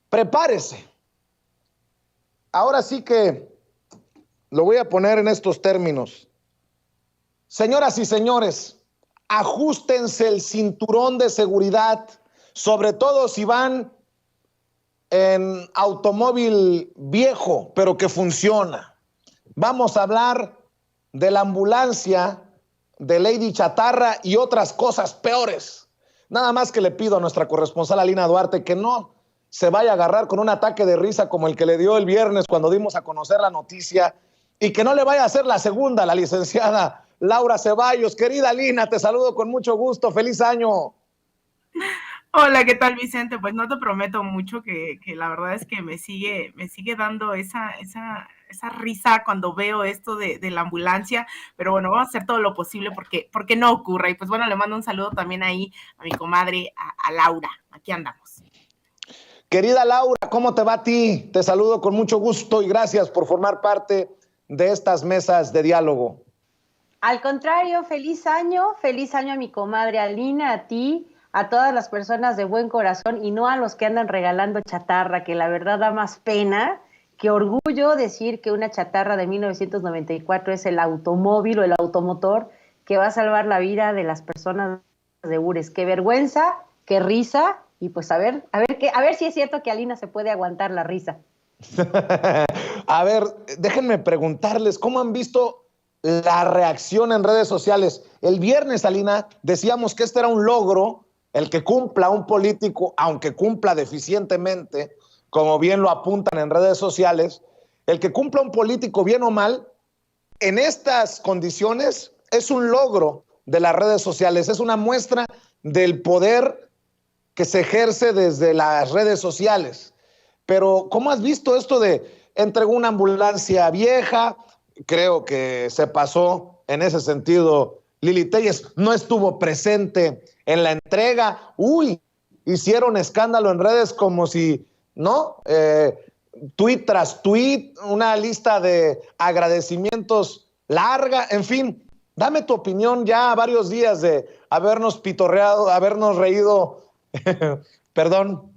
Prepárese. Ahora sí que lo voy a poner en estos términos. Señoras y señores, ajustense el cinturón de seguridad, sobre todo si van en automóvil viejo, pero que funciona. Vamos a hablar de la ambulancia de Lady Chatarra y otras cosas peores. Nada más que le pido a nuestra corresponsal Alina Duarte que no se vaya a agarrar con un ataque de risa como el que le dio el viernes cuando dimos a conocer la noticia, y que no le vaya a hacer la segunda a la licenciada Laura Ceballos. Querida Alina, te saludo con mucho gusto. ¡Feliz año! Hola, ¿qué tal, Vicente? Pues no te prometo mucho, que la verdad es que me sigue dando esa risa cuando veo esto de la ambulancia, pero bueno, vamos a hacer todo lo posible porque no ocurra. Y pues bueno, le mando un saludo también ahí a mi comadre, a Laura. Aquí andamos. Querida Laura, ¿cómo te va a ti? Te saludo con mucho gusto y gracias por formar parte de estas mesas de diálogo. Al contrario, feliz año a mi comadre Alina, a ti, a todas las personas de buen corazón y no a los que andan regalando chatarra, que la verdad da más pena que orgullo decir que una chatarra de 1994 es el automóvil o el automotor que va a salvar la vida de las personas de Ures. Qué vergüenza, qué risa, y pues a ver si es cierto que Alina se puede aguantar la risa. A ver, déjenme preguntarles, ¿cómo han visto la reacción en redes sociales? El viernes, Alina, decíamos que este era un logro, el que cumpla un político, aunque cumpla deficientemente, como bien lo apuntan en redes sociales, el que cumpla un político bien o mal, en estas condiciones, es un logro de las redes sociales, es una muestra del poder que se ejerce desde las redes sociales. Pero, ¿cómo has visto esto de entregó una ambulancia vieja? Creo que se pasó en ese sentido. Lili Téllez no estuvo presente en la entrega. Uy, hicieron escándalo en redes como si, ¿no? Tweet tras tweet, una lista de agradecimientos larga. En fin, dame tu opinión ya a varios días de habernos pitorreado, habernos reído, perdón,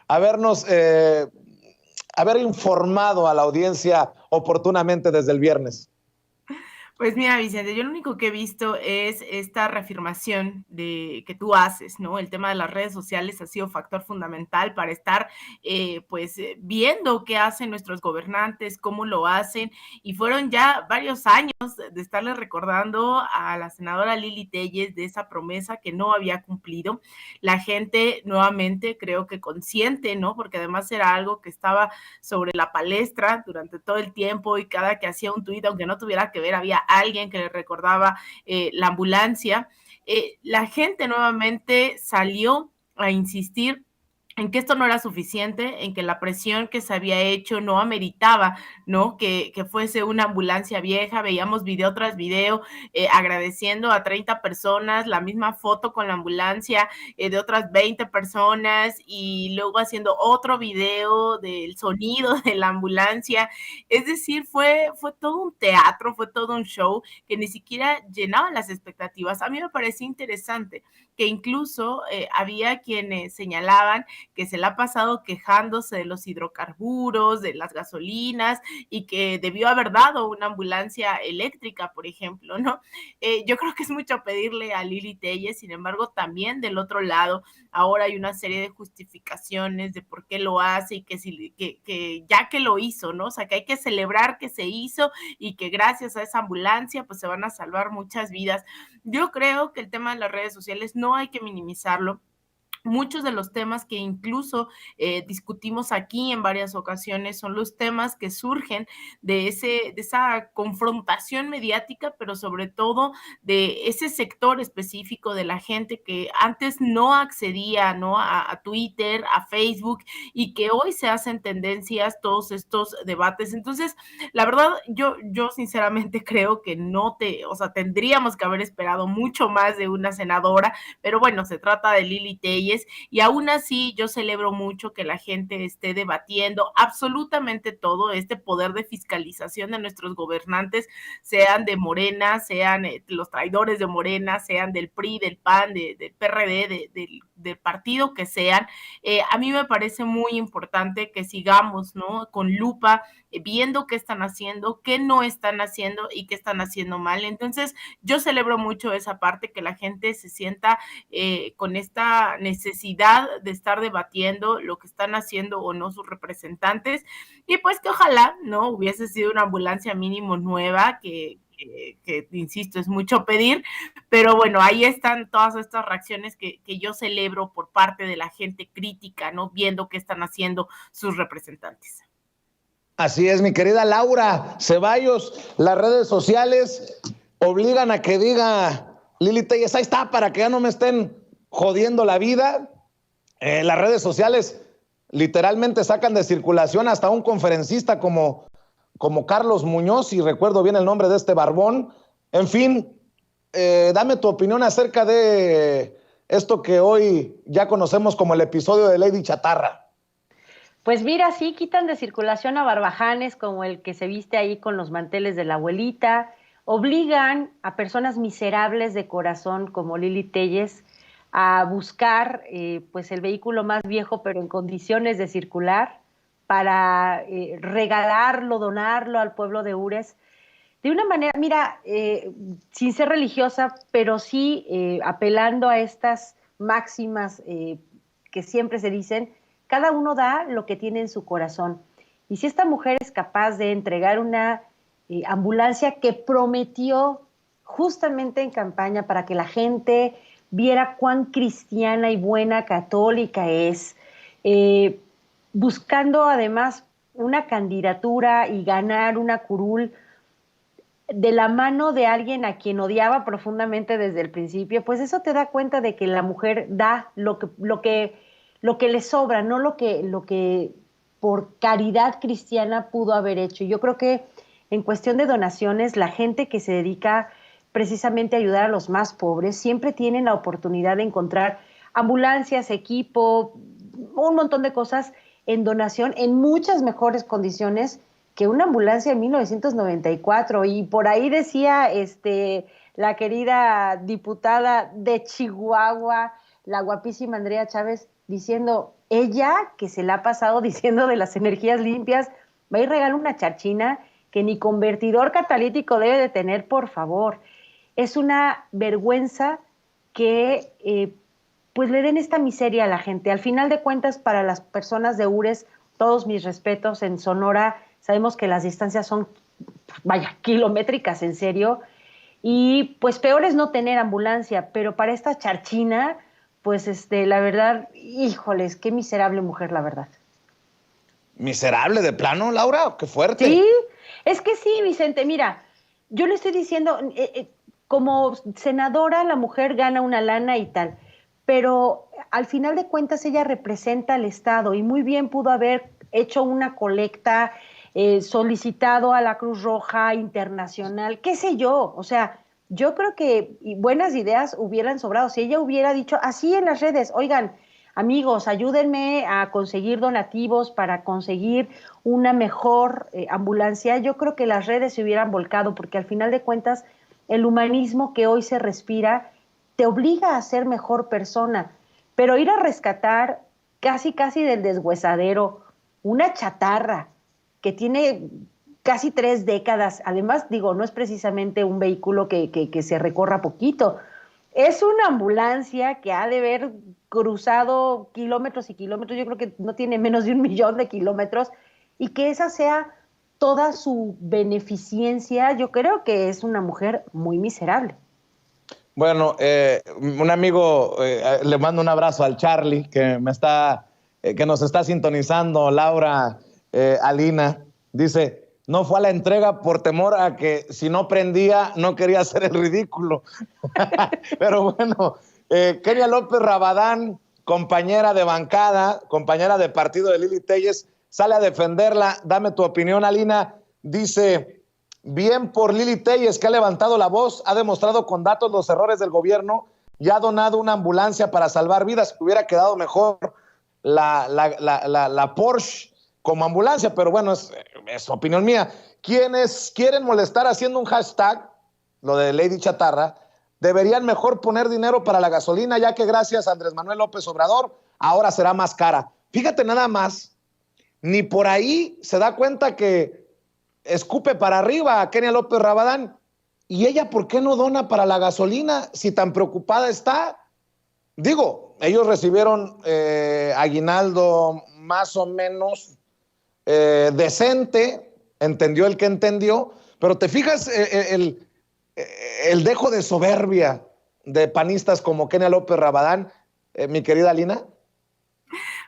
habernos haber informado a la audiencia oportunamente desde el viernes. Pues mira, Vicente, yo lo único que he visto es esta reafirmación de que tú haces, ¿no? El tema de las redes sociales ha sido factor fundamental para estar, viendo qué hacen nuestros gobernantes, cómo lo hacen, y fueron ya varios años de estarle recordando a la senadora Lili Téllez de esa promesa que no había cumplido. La gente, nuevamente, creo que consciente, ¿no? Porque además era algo que estaba sobre la palestra durante todo el tiempo, y cada que hacía un tuit, aunque no tuviera que ver, había alguien que le recordaba la ambulancia. La gente nuevamente salió a insistir en que esto no era suficiente, en que la presión que se había hecho no ameritaba, ¿no? Que fuese una ambulancia vieja. Veíamos video tras video agradeciendo a 30 personas, la misma foto con la ambulancia de otras 20 personas, y luego haciendo otro video del sonido de la ambulancia. Es decir, fue todo un teatro, fue todo un show que ni siquiera llenaba las expectativas. A mí me parecía interesante que incluso había quienes señalaban que se le ha pasado quejándose de los hidrocarburos, de las gasolinas, y que debió haber dado una ambulancia eléctrica, por ejemplo, ¿no? Yo creo que es mucho pedirle a Lili Téllez. Sin embargo, también del otro lado, ahora hay una serie de justificaciones de por qué lo hace, y que ya que lo hizo, ¿no? O sea, que hay que celebrar que se hizo, y que gracias a esa ambulancia pues se van a salvar muchas vidas. Yo creo que el tema de las redes sociales no hay que minimizarlo. Muchos de los temas que incluso discutimos aquí en varias ocasiones son los temas que surgen de esa confrontación mediática, pero sobre todo de ese sector específico de la gente que antes no accedía, ¿no? a Twitter, a Facebook, y que hoy se hacen tendencias todos estos debates. Entonces, la verdad, yo sinceramente creo que o sea, tendríamos que haber esperado mucho más de una senadora, pero bueno, se trata de Lili Téllez, sociales, y aún así yo celebro mucho que la gente esté debatiendo absolutamente todo, este poder de fiscalización de nuestros gobernantes, sean de Morena, sean los traidores de Morena, sean del PRI, del PAN, del PRD, del partido que sean. A mí me parece muy importante que sigamos, ¿no?, con lupa, viendo qué están haciendo, qué no están haciendo y qué están haciendo mal. Entonces, yo celebro mucho esa parte, que la gente se sienta con esta necesidad de estar debatiendo lo que están haciendo o no sus representantes, y pues que ojalá, ¿no?, hubiese sido una ambulancia mínimo nueva, que insisto, es mucho pedir, pero bueno, ahí están todas estas reacciones que yo celebro por parte de la gente crítica, ¿no?, viendo qué están haciendo sus representantes. Así es, mi querida Laura Ceballos, las redes sociales obligan a que diga Lili Téllez, ahí está, para que ya no me estén jodiendo la vida. Las redes sociales literalmente sacan de circulación hasta un conferencista como Carlos Muñoz, si recuerdo bien el nombre de este barbón. En fin, dame tu opinión acerca de esto que hoy ya conocemos como el episodio de Lady Chatarra. Pues mira, sí, quitan de circulación a barbajanes como el que se viste ahí con los manteles de la abuelita, obligan a personas miserables de corazón como Lili Téllez a buscar pues el vehículo más viejo pero en condiciones de circular para regalarlo, donarlo al pueblo de Ures. De una manera, mira, sin ser religiosa, pero sí apelando a estas máximas que siempre se dicen, cada uno da lo que tiene en su corazón. Y si esta mujer es capaz de entregar una ambulancia que prometió justamente en campaña para que la gente viera cuán cristiana y buena católica es, buscando además una candidatura y ganar una curul de la mano de alguien a quien odiaba profundamente desde el principio, pues eso te da cuenta de que la mujer da lo que le sobra, no lo que por caridad cristiana pudo haber hecho. Yo creo que en cuestión de donaciones, la gente que se dedica precisamente a ayudar a los más pobres siempre tienen la oportunidad de encontrar ambulancias, equipo, un montón de cosas en donación en muchas mejores condiciones que una ambulancia en 1994. Y por ahí decía la querida diputada de Chihuahua, la guapísima Andrea Chávez, diciendo, ella que se la ha pasado diciendo de las energías limpias, va y regala una charchina que ni convertidor catalítico debe de tener, por favor. Es una vergüenza que pues le den esta miseria a la gente. Al final de cuentas, para las personas de Ures, todos mis respetos, en Sonora sabemos que las distancias son, vaya, kilométricas, en serio, y pues peor es no tener ambulancia, pero para esta charchina, pues la verdad, híjoles, qué miserable mujer, la verdad. ¿Miserable de plano, Laura? ¡Qué fuerte! Sí, es que sí, Vicente, mira, yo le estoy diciendo, como senadora la mujer gana una lana y tal, pero al final de cuentas ella representa al Estado y muy bien pudo haber hecho una colecta, solicitado a la Cruz Roja Internacional, qué sé yo, o sea, yo creo que buenas ideas hubieran sobrado. Si ella hubiera dicho así en las redes, oigan, amigos, ayúdenme a conseguir donativos para conseguir una mejor ambulancia, yo creo que las redes se hubieran volcado, porque al final de cuentas el humanismo que hoy se respira te obliga a ser mejor persona, pero ir a rescatar casi del deshuesadero una chatarra que tiene casi 3 décadas, además, digo, no es precisamente un vehículo que se recorra poquito, es una ambulancia que ha de haber cruzado kilómetros y kilómetros, yo creo que no tiene menos de 1 millón de kilómetros, y que esa sea toda su beneficencia, yo creo que es una mujer muy miserable. Bueno, un amigo, le mando un abrazo al Charlie, que nos está sintonizando, Laura, Alina, dice, no fue a la entrega por temor a que si no prendía no quería hacer el ridículo. Pero bueno, Kenia López Rabadán, compañera de bancada, compañera de partido de Lili Téllez, sale a defenderla. Dame tu opinión, Alina. Dice, bien por Lili Téllez, que ha levantado la voz, ha demostrado con datos los errores del gobierno, ya ha donado una ambulancia para salvar vidas. Hubiera quedado mejor la Porsche como ambulancia, pero bueno, es opinión mía. Quienes quieren molestar haciendo un hashtag, lo de Lady Chatarra, deberían mejor poner dinero para la gasolina, ya que gracias a Andrés Manuel López Obrador ahora será más cara. Fíjate nada más, ni por ahí se da cuenta que escupe para arriba a Kenia López Rabadán. ¿Y ella por qué no dona para la gasolina si tan preocupada está? Digo, ellos recibieron aguinaldo más o menos decente, entendió el que entendió, pero te fijas el dejo de soberbia de panistas como Kenia López Rabadán, mi querida Lina.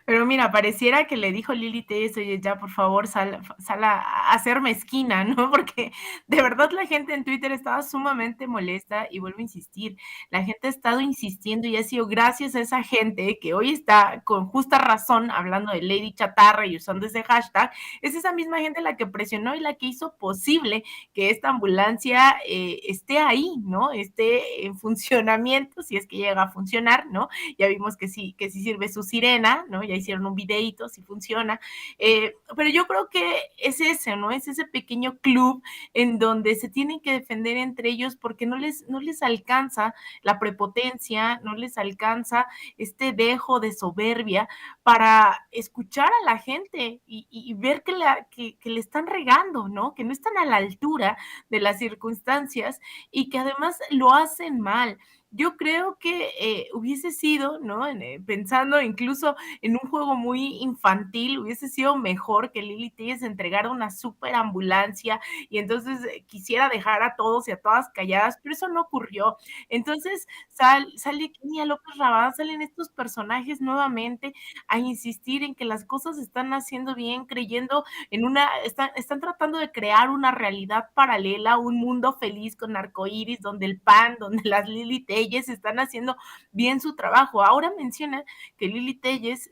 Pero mira, pareciera que le dijo Lili Telles, oye, ya por favor sal a hacerme esquina, ¿no? Porque de verdad la gente en Twitter estaba sumamente molesta y vuelvo a insistir, la gente ha estado insistiendo y ha sido gracias a esa gente que hoy está con justa razón hablando de Lady Chatarra y usando ese hashtag, es esa misma gente la que presionó y la que hizo posible que esta ambulancia esté ahí, ¿no? Esté en funcionamiento, si es que llega a funcionar, ¿no? Ya vimos que sí sirve su sirena, ¿no? Ya hicieron un videíto, si funciona, pero yo creo que es ese, ¿no? Es ese pequeño club en donde se tienen que defender entre ellos porque no les alcanza la prepotencia, no les alcanza este dejo de soberbia para escuchar a la gente y ver que le están regando, ¿no? Que no están a la altura de las circunstancias y que además lo hacen mal. Yo creo que hubiese sido, ¿no? Pensando incluso en un juego muy infantil, hubiese sido mejor que Lili Telles entregara una super ambulancia y entonces quisiera dejar a todos y a todas calladas, pero eso no ocurrió. Entonces sale Kenia López Rabadán, salen estos personajes nuevamente a insistir en que las cosas se están haciendo bien, creyendo en están tratando de crear una realidad paralela, un mundo feliz con arcoíris, donde el PAN, donde las Lili Telles están haciendo bien su trabajo. Ahora menciona que Lili Telles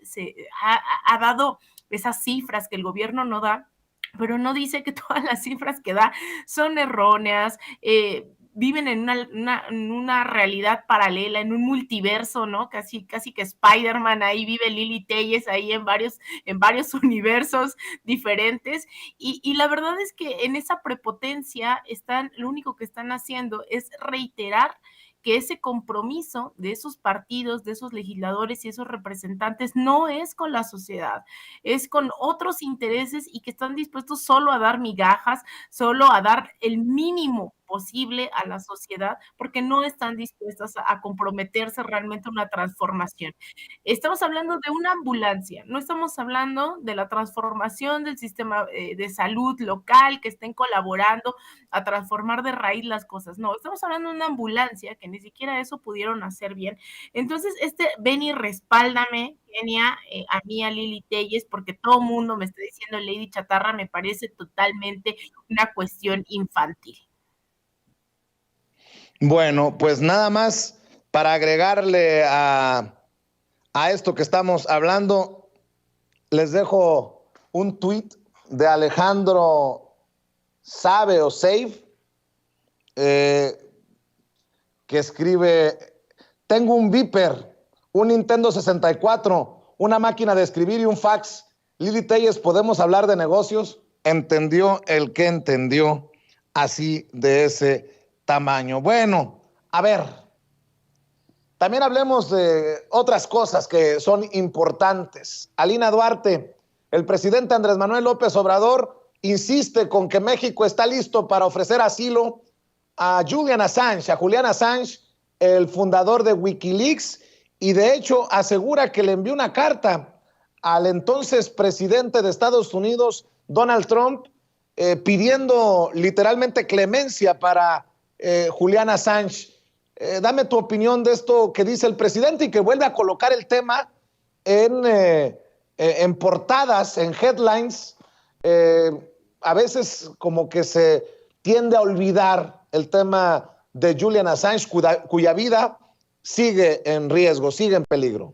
ha dado esas cifras que el gobierno no da, pero no dice que todas las cifras que da son erróneas, viven en una realidad paralela, en un multiverso, ¿no? Casi que Spider-Man, ahí vive Lili Telles, ahí en varios universos diferentes, y la verdad es que en esa prepotencia lo único que están haciendo es reiterar que ese compromiso de esos partidos, de esos legisladores y esos representantes no es con la sociedad, es con otros intereses y que están dispuestos solo a dar migajas, solo a dar el mínimo posible a la sociedad, porque no están dispuestas a comprometerse realmente a una transformación. Estamos hablando de una ambulancia, no estamos hablando de la transformación del sistema de salud local, que estén colaborando a transformar de raíz las cosas, no, estamos hablando de una ambulancia que ni siquiera eso pudieron hacer bien. Entonces, ven y respáldame, Kenia, a mí, a Lili Telles, porque todo el mundo me está diciendo Lady Chatarra, me parece totalmente una cuestión infantil. Bueno, pues nada más para agregarle a esto que estamos hablando, les dejo un tuit de Alejandro Sabe o Save, que escribe: tengo un Viper, un Nintendo 64, una máquina de escribir y un fax. Lili Telles, ¿podemos hablar de negocios? Entendió el que entendió, así de ese tamaño. Bueno, a ver, también hablemos de otras cosas que son importantes. Alina Duarte, el presidente Andrés Manuel López Obrador insiste con que México está listo para ofrecer asilo a Julian Assange, el fundador de Wikileaks, y de hecho asegura que le envió una carta al entonces presidente de Estados Unidos, Donald Trump, pidiendo literalmente clemencia para Julian Assange. Dame tu opinión de esto que dice el presidente y que vuelve a colocar el tema en portadas, en headlines. A veces como que se tiende a olvidar el tema de Julian Assange, cuya vida sigue en riesgo, sigue en peligro.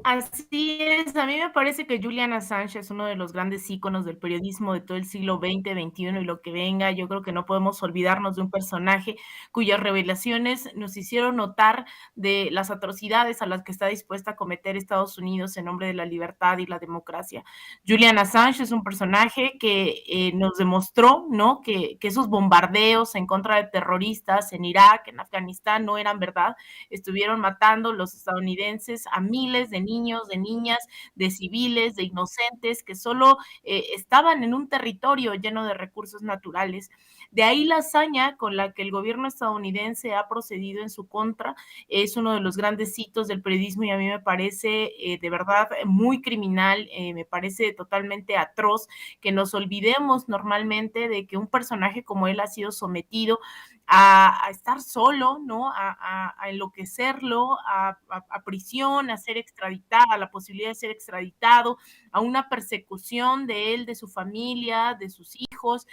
Así es, a mí me parece que Julian Assange es uno de los grandes íconos del periodismo de todo el siglo XX, XXI y lo que venga. Yo creo que no podemos olvidarnos de un personaje cuyas revelaciones nos hicieron notar de las atrocidades a las que está dispuesta a cometer Estados Unidos en nombre de la libertad y la democracia. Julian Assange es un personaje que nos demostró, ¿no?, que esos bombardeos en contra de terroristas en Irak, en Afganistán, no eran verdad. Estuvieron matando los estadounidenses a miles de niños, de niñas, de civiles, de inocentes que solo estaban en un territorio lleno de recursos naturales. De ahí la hazaña con la que el gobierno estadounidense ha procedido en su contra. Es uno de los grandes hitos del periodismo y a mí me parece de verdad muy criminal, me parece totalmente atroz que nos olvidemos normalmente de que un personaje como él ha sido sometido a estar solo, ¿no? A enloquecerlo, a prisión, a ser extraditado, a la posibilidad de ser extraditado, a una persecución de él, de su familia, de sus hijos.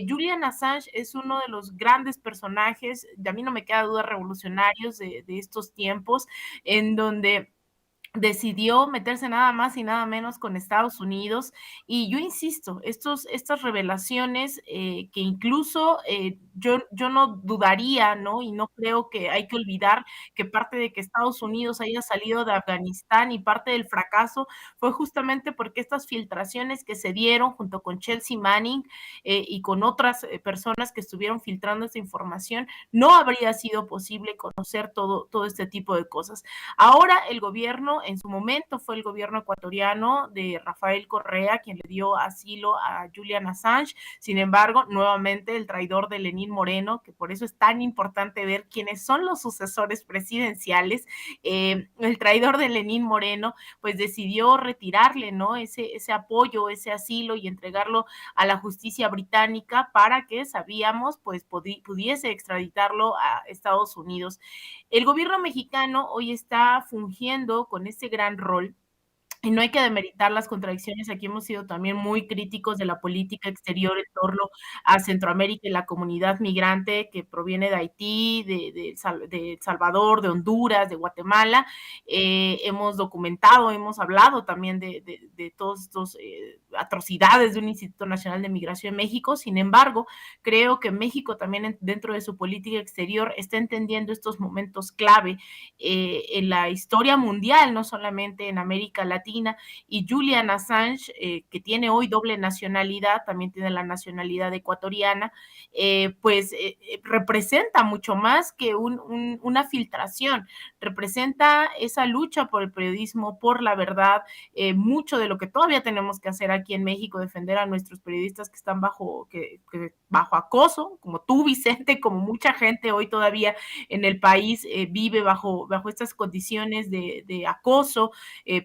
Julian Assange es uno de los grandes personajes, de a mí no me queda duda, revolucionarios de estos tiempos, en donde decidió meterse nada más y nada menos con Estados Unidos. Y yo insisto, estas revelaciones que incluso yo no dudaría, ¿no? Y no creo que hay que olvidar que parte de que Estados Unidos haya salido de Afganistán y parte del fracaso fue justamente porque estas filtraciones que se dieron junto con Chelsea Manning y con otras personas que estuvieron filtrando esta información, no habría sido posible conocer todo este tipo de cosas. Ahora el gobierno, en su momento fue el gobierno ecuatoriano de Rafael Correa quien le dio asilo a Julian Assange. Sin embargo, nuevamente el traidor de Lenín Moreno, que por eso es tan importante ver quiénes son los sucesores presidenciales, el traidor de Lenín Moreno, pues decidió retirarle, ¿no?, ese apoyo, ese asilo y entregarlo a la justicia británica para que, sabíamos, pues pudiese extraditarlo a Estados Unidos. El gobierno mexicano hoy está fungiendo con ese gran rol y no hay que demeritar las contradicciones. Aquí hemos sido también muy críticos de la política exterior en torno a Centroamérica y la comunidad migrante que proviene de Haití, de Salvador, de Honduras, de Guatemala. Hemos documentado, hemos hablado también de todos estos atrocidades de un Instituto Nacional de Migración en México. Sin embargo, creo que México también dentro de su política exterior está entendiendo estos momentos clave en la historia mundial, no solamente en América Latina. Y Julian Assange, que tiene hoy doble nacionalidad, también tiene la nacionalidad ecuatoriana, representa mucho más que una filtración, representa esa lucha por el periodismo, por la verdad, mucho de lo que todavía tenemos que hacer aquí en México, defender a nuestros periodistas que están bajo acoso, como tú, Vicente, como mucha gente hoy todavía en el país vive bajo estas condiciones de acoso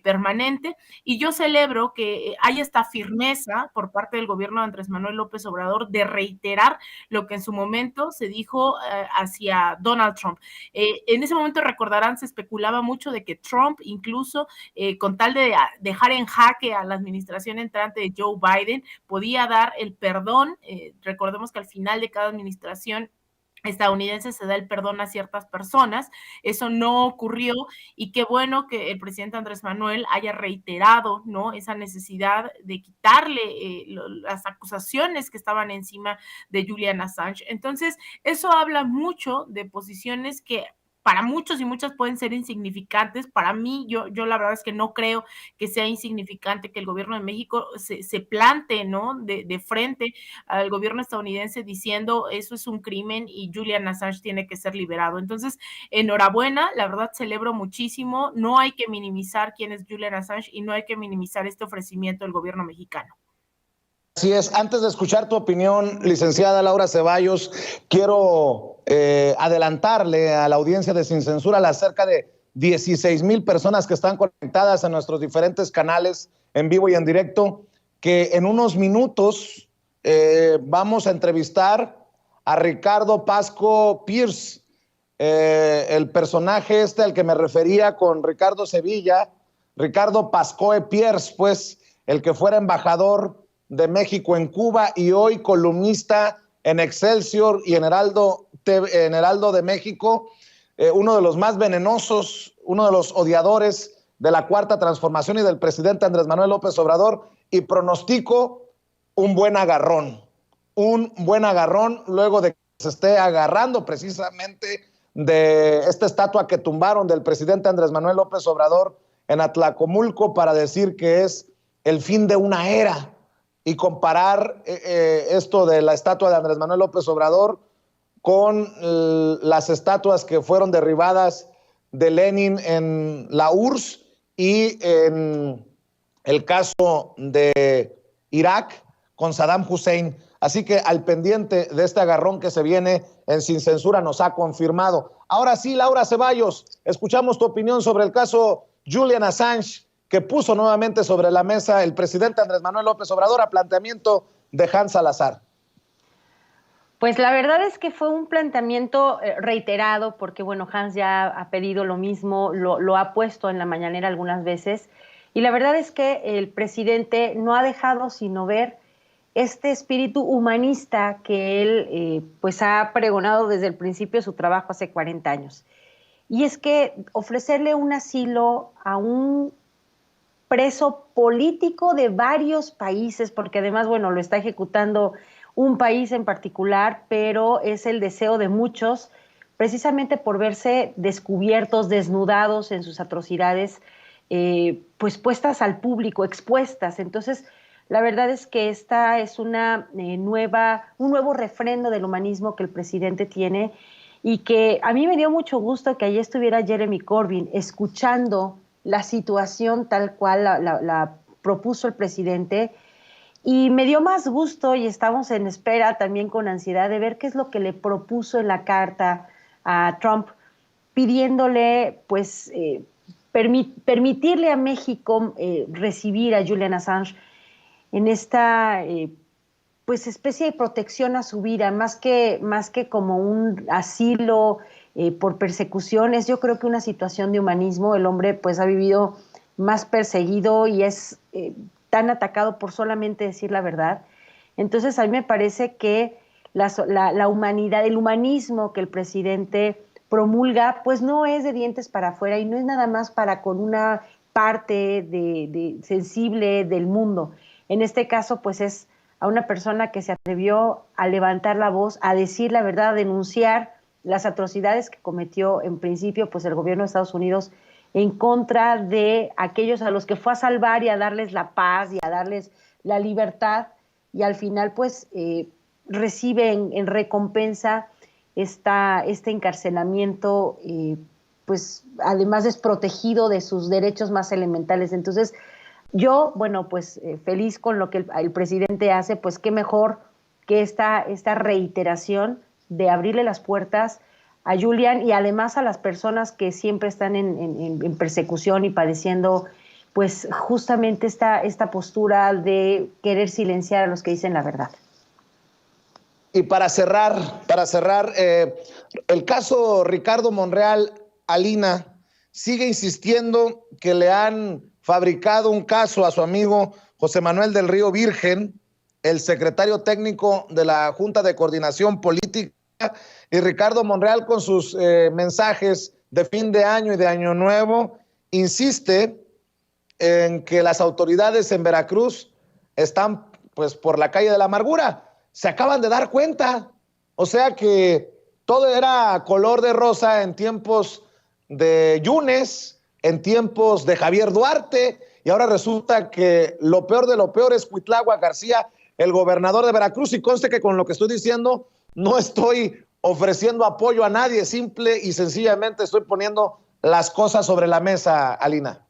permanente. Y yo celebro que haya esta firmeza por parte del gobierno de Andrés Manuel López Obrador de reiterar lo que en su momento se dijo hacia Donald Trump. En ese momento, recordarán, se especulaba mucho de que Trump, incluso con tal de dejar en jaque a la administración entrante de Joe Biden, podía dar el perdón. Recordemos que al final de cada administración estadounidense se da el perdón a ciertas personas. Eso no ocurrió y qué bueno que el presidente Andrés Manuel haya reiterado, ¿no?, esa necesidad de quitarle las acusaciones que estaban encima de Julian Assange. Entonces, eso habla mucho de posiciones que para muchos y muchas pueden ser insignificantes. Para mí, yo la verdad es que no creo que sea insignificante que el gobierno de México se plante, ¿no?, de frente al gobierno estadounidense diciendo eso es un crimen y Julian Assange tiene que ser liberado. Entonces, enhorabuena, la verdad celebro muchísimo. No hay que minimizar quién es Julian Assange y no hay que minimizar este ofrecimiento del gobierno mexicano. Así es. Antes de escuchar tu opinión, licenciada Laura Ceballos, quiero adelantarle a la audiencia de Sin Censura las cerca de 16,000 personas que están conectadas a nuestros diferentes canales en vivo y en directo, que en unos minutos vamos a entrevistar a Ricardo Pasco Pierce, el personaje al que me refería con Ricardo Sevilla, Ricardo Pascoe Pierce, pues el que fuera embajador de México en Cuba y hoy columnista en Excelsior y en Heraldo de México, uno de los más venenosos, uno de los odiadores de la Cuarta Transformación y del presidente Andrés Manuel López Obrador, y pronostico un buen agarrón luego de que se esté agarrando precisamente de esta estatua que tumbaron del presidente Andrés Manuel López Obrador en Atlacomulco para decir que es el fin de una era, y comparar esto de la estatua de Andrés Manuel López Obrador con las estatuas que fueron derribadas de Lenin en la URSS y en el caso de Irak con Saddam Hussein. Así que al pendiente de este agarrón que se viene en Sin Censura nos ha confirmado. Ahora sí, Laura Ceballos, escuchamos tu opinión sobre el caso Julian Assange, que puso nuevamente sobre la mesa el presidente Andrés Manuel López Obrador a planteamiento de Hans Salazar. Pues la verdad es que fue un planteamiento reiterado, porque bueno, Hans ya ha pedido lo mismo, lo ha puesto en la mañanera algunas veces, y la verdad es que el presidente no ha dejado sino ver este espíritu humanista que él pues ha pregonado desde el principio de su trabajo hace 40 años. Y es que ofrecerle un asilo a un preso político de varios países, porque además, bueno, lo está ejecutando un país en particular, pero es el deseo de muchos, precisamente por verse descubiertos, desnudados en sus atrocidades, pues puestas al público, expuestas. Entonces, la verdad es que esta es un nuevo refrendo del humanismo que el presidente tiene, y que a mí me dio mucho gusto que allí estuviera Jeremy Corbyn escuchando la situación tal cual la propuso el presidente, y me dio más gusto, y estamos en espera también con ansiedad de ver qué es lo que le propuso en la carta a Trump, pidiéndole pues permitirle a México recibir a Julian Assange en esta pues especie de protección a su vida, más que como un asilo por persecuciones. Yo creo que una situación de humanismo. El hombre pues ha vivido más perseguido y es tan atacado por solamente decir la verdad. Entonces a mí me parece que la humanidad, el humanismo que el presidente promulga, pues no es de dientes para afuera, y no es nada más para con una parte de sensible del mundo. En este caso pues es a una persona que se atrevió a levantar la voz, a decir la verdad, a denunciar las atrocidades que cometió en principio pues el gobierno de Estados Unidos en contra de aquellos a los que fue a salvar y a darles la paz y a darles la libertad, y al final pues recibe en recompensa este encarcelamiento, pues además desprotegido de sus derechos más elementales. Entonces yo, bueno, pues feliz con lo que el presidente hace, pues qué mejor que esta reiteración de abrirle las puertas a Julian y además a las personas que siempre están en persecución y padeciendo pues justamente esta postura de querer silenciar a los que dicen la verdad. Y para cerrar, el caso Ricardo Monreal, Alina, sigue insistiendo que le han fabricado un caso a su amigo José Manuel del Río Virgen, el secretario técnico de la Junta de Coordinación Política, y Ricardo Monreal, con sus mensajes de fin de año y de año nuevo, insiste en que las autoridades en Veracruz están pues por la calle de la amargura. Se acaban de dar cuenta, o sea que todo era color de rosa en tiempos de Yunes, en tiempos de Javier Duarte, y ahora resulta que lo peor de lo peor es Cuitláhuac García, el gobernador de Veracruz. Y conste que con lo que estoy diciendo no estoy ofreciendo apoyo a nadie, simple y sencillamente estoy poniendo las cosas sobre la mesa, Alina.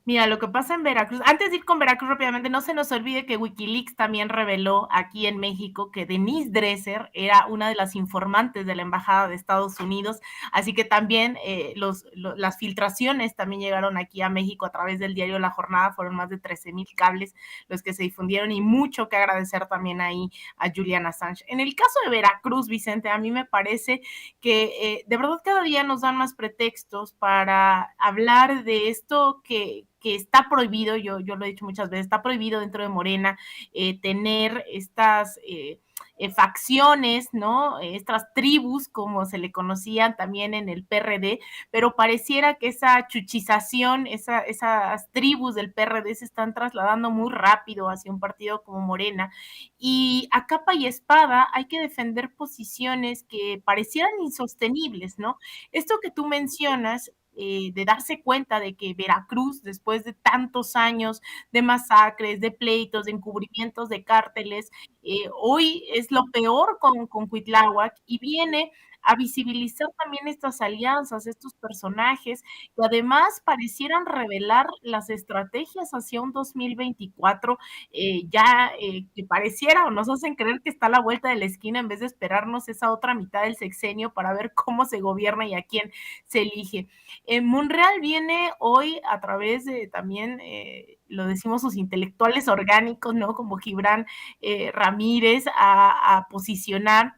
Mira, lo que pasa en Veracruz, antes de ir con Veracruz rápidamente, no se nos olvide que Wikileaks también reveló aquí en México que Denise Dresser era una de las informantes de la Embajada de Estados Unidos, así que también las filtraciones también llegaron aquí a México a través del diario La Jornada. Fueron más de 13,000 cables los que se difundieron, y mucho que agradecer también ahí a Julian Assange. En el caso de Veracruz, Vicente, a mí me parece que de verdad cada día nos dan más pretextos para hablar de esto que que está prohibido, yo lo he dicho muchas veces, está prohibido dentro de Morena tener estas facciones, ¿no? Estas tribus, como se le conocían también en el PRD, pero pareciera que esa chuchización, esas tribus del PRD se están trasladando muy rápido hacia un partido como Morena, y a capa y espada hay que defender posiciones que parecieran insostenibles, ¿no? Esto que tú mencionas, de darse cuenta de que Veracruz, después de tantos años de masacres, de pleitos, de encubrimientos de cárteles, hoy es lo peor con Cuitláhuac, y viene a visibilizar también estas alianzas, estos personajes que además parecieran revelar las estrategias hacia un 2024 que pareciera o nos hacen creer que está a la vuelta de la esquina en vez de esperarnos esa otra mitad del sexenio para ver cómo se gobierna y a quién se elige. Monreal viene hoy a través de también, lo decimos, sus intelectuales orgánicos, ¿no? Como Gibran Ramírez, a posicionar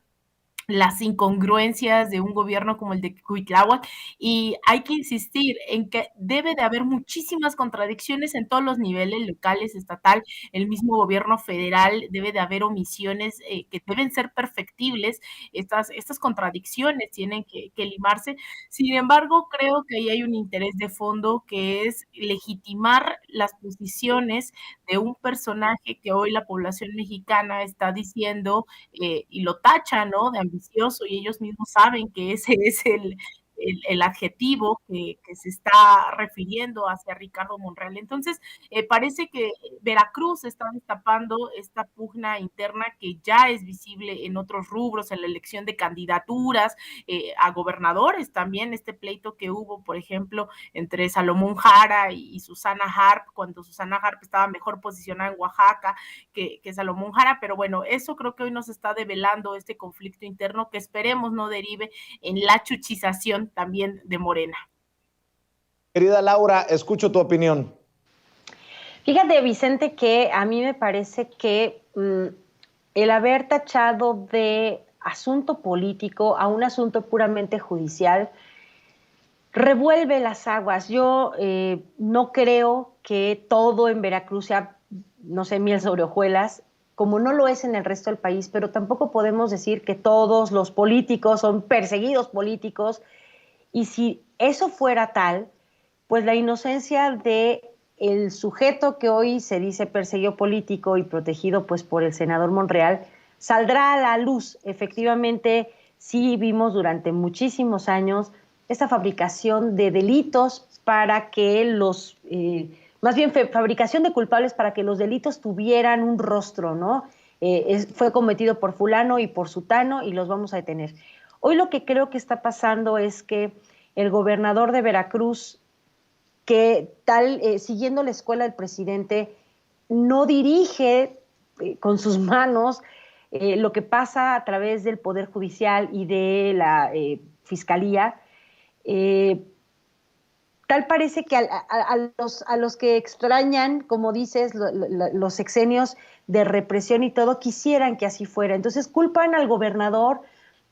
las incongruencias de un gobierno como el de Cuitláhuac, y hay que insistir en que debe de haber muchísimas contradicciones en todos los niveles, locales, estatal, el mismo gobierno federal, debe de haber omisiones que deben ser perfectibles, estas contradicciones tienen que limarse. Sin embargo, creo que ahí hay un interés de fondo que es legitimar las posiciones de un personaje que hoy la población mexicana está diciendo y lo tachan, ¿no? De ambicioso, y ellos mismos saben que ese es el adjetivo que se está refiriendo hacia Ricardo Monreal. Entonces, parece que Veracruz está destapando esta pugna interna que ya es visible en otros rubros, en la elección de candidaturas a gobernadores también, este pleito que hubo, por ejemplo, entre Salomón Jara y Susana Harp, cuando Susana Harp estaba mejor posicionada en Oaxaca que Salomón Jara, pero bueno, eso creo que hoy nos está develando este conflicto interno que esperemos no derive en la chuchización también de Morena. Querida Laura, escucho tu opinión. Fíjate, Vicente, que a mí me parece que el haber tachado de asunto político a un asunto puramente judicial revuelve las aguas. Yo no creo que todo en Veracruz sea, no sé, miel sobre hojuelas, como no lo es en el resto del país, pero tampoco podemos decir que todos los políticos son perseguidos políticos, y si eso fuera tal, pues la inocencia de el sujeto que hoy se dice perseguido político y protegido pues por el senador Monreal saldrá a la luz. Efectivamente, sí vimos durante muchísimos años esta fabricación de delitos para que más bien fabricación de culpables para que los delitos tuvieran un rostro, ¿no? Fue cometido por fulano y por sutano y los vamos a detener. Hoy lo que creo que está pasando es que el gobernador de Veracruz, que siguiendo la escuela del presidente, no dirige con sus manos lo que pasa a través del Poder Judicial y de la Fiscalía. Tal parece que a los que extrañan, como dices, los sexenios de represión y todo, quisieran que así fuera. Entonces culpan al gobernador.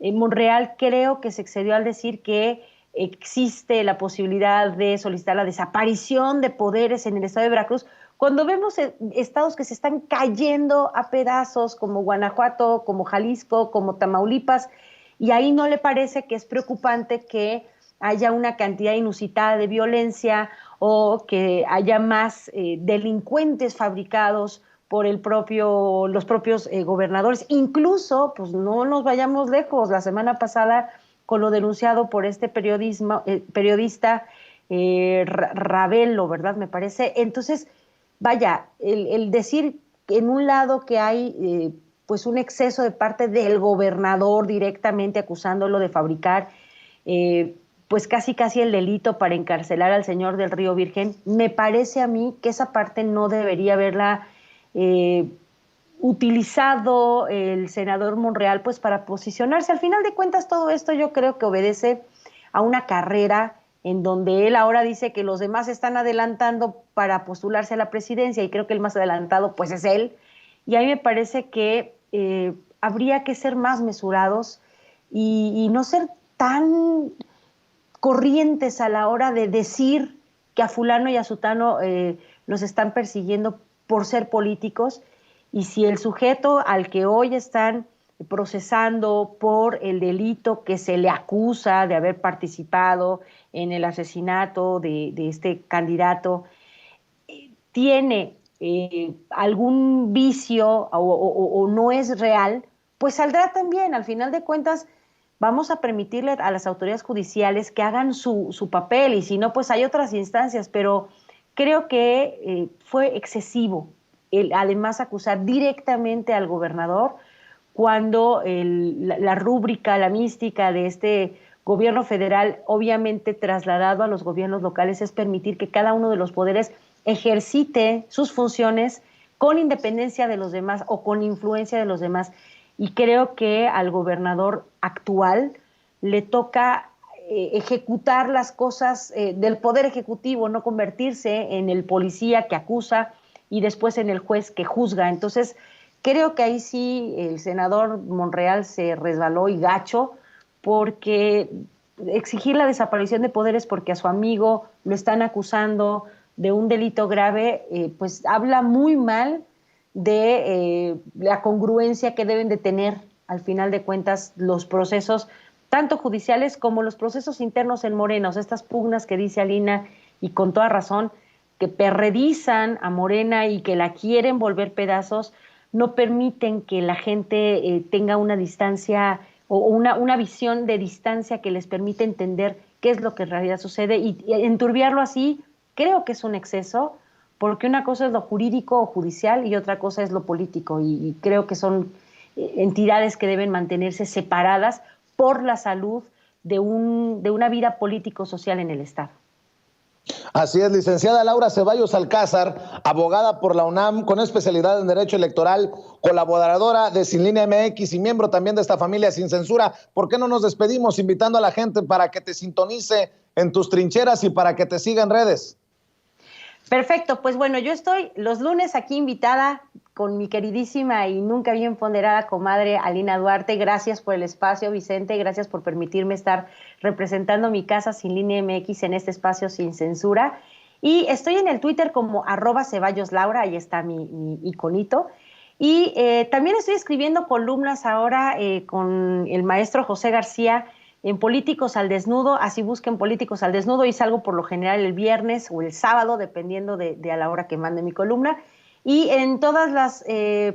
Monreal creo que se excedió al decir que existe la posibilidad de solicitar la desaparición de poderes en el estado de Veracruz, cuando vemos estados que se están cayendo a pedazos, como Guanajuato, como Jalisco, como Tamaulipas, y ahí no le parece que es preocupante que haya una cantidad inusitada de violencia o que haya más delincuentes fabricados por los propios gobernadores. Incluso, pues no nos vayamos lejos, la semana pasada con lo denunciado por este periodista Ravelo, ¿verdad? Me parece. Entonces, vaya, el decir en un lado que hay pues un exceso de parte del gobernador directamente acusándolo de fabricar pues casi el delito para encarcelar al señor del Río Virgen, me parece a mí que esa parte no debería haberla utilizado el senador Monreal pues para posicionarse. Al final de cuentas, todo esto yo creo que obedece a una carrera en donde él ahora dice que los demás están adelantando para postularse a la presidencia, y creo que el más adelantado pues es él, y a mí me parece que habría que ser más mesurados y no ser tan corrientes a la hora de decir que a fulano y a sutano los están persiguiendo por ser políticos, y si el sujeto al que hoy están procesando por el delito que se le acusa de haber participado en el asesinato de este candidato, tiene algún vicio o no es real, pues saldrá también. Al final de cuentas, vamos a permitirle a las autoridades judiciales que hagan su papel, y si no, pues hay otras instancias, pero creo que fue excesivo además acusar directamente al gobernador cuando la rúbrica, la mística de este gobierno federal, obviamente trasladado a los gobiernos locales, es permitir que cada uno de los poderes ejercite sus funciones con independencia de los demás o con influencia de los demás. Y creo que al gobernador actual le toca ejecutar las cosas del poder ejecutivo, no convertirse en el policía que acusa y después en el juez que juzga. Entonces, creo que ahí sí el senador Monreal se resbaló y gacho, porque exigir la desaparición de poderes porque a su amigo lo están acusando de un delito grave, pues habla muy mal de la congruencia que deben de tener al final de cuentas los procesos, tanto judiciales como los procesos internos en Morena. O sea, estas pugnas que dice Alina, y con toda razón, que perredizan a Morena y que la quieren volver pedazos, no permiten que la gente tenga una distancia o una visión de distancia que les permite entender qué es lo que en realidad sucede, y enturbiarlo así creo que es un exceso, porque una cosa es lo jurídico o judicial y otra cosa es lo político, y creo que son entidades que deben mantenerse separadas por la salud de una vida político-social en el Estado. Así es, licenciada Laura Ceballos Alcázar, abogada por la UNAM con especialidad en Derecho Electoral, colaboradora de Sin Línea MX y miembro también de esta familia Sin Censura. ¿Por qué no nos despedimos invitando a la gente para que te sintonice en tus trincheras y para que te siga en redes? Perfecto, pues bueno, yo estoy los lunes aquí invitada con mi queridísima y nunca bien ponderada comadre Alina Duarte. Gracias por el espacio, Vicente, gracias por permitirme estar representando mi casa Sin Línea MX en este espacio sin censura. Y estoy en el Twitter como @CeballosLaura, ahí está mi iconito. Y también estoy escribiendo columnas ahora con el maestro José García en Políticos al Desnudo. Así busquen Políticos al Desnudo, y salgo por lo general el viernes o el sábado, dependiendo de a la hora que mande mi columna. Y en todas las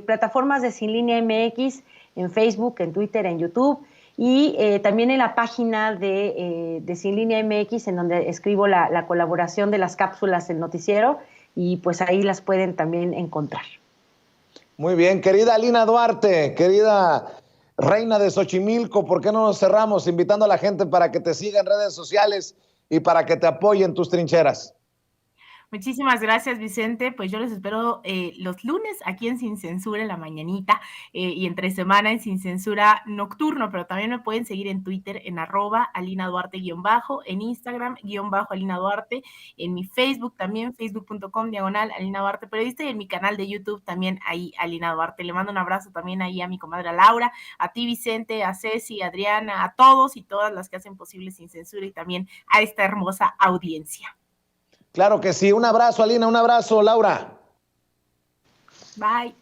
plataformas de Sin Línea MX, en Facebook, en Twitter, en YouTube, y también en la página de Sin Línea MX, en donde escribo la colaboración de las cápsulas del noticiero, y pues ahí las pueden también encontrar. Muy bien, querida Alina Duarte, querida reina de Xochimilco, ¿por qué no nos cerramos invitando a la gente para que te siga en redes sociales y para que te apoye en tus trincheras? Muchísimas gracias, Vicente. Pues yo les espero los lunes aquí en Sin Censura en la mañanita y entre semana en Sin Censura nocturno, pero también me pueden seguir en Twitter en @AlinaDuarte_, en Instagram _Alina Duarte, en mi Facebook también, facebook.com/Alina Duarte Periodista, y en mi canal de YouTube también ahí Alina Duarte. Le mando un abrazo también ahí a mi comadre Laura, a ti, Vicente, a Ceci, a Adriana, a todos y todas las que hacen posible Sin Censura, y también a esta hermosa audiencia. Claro que sí. Un abrazo, Alina, un abrazo, Laura. Bye.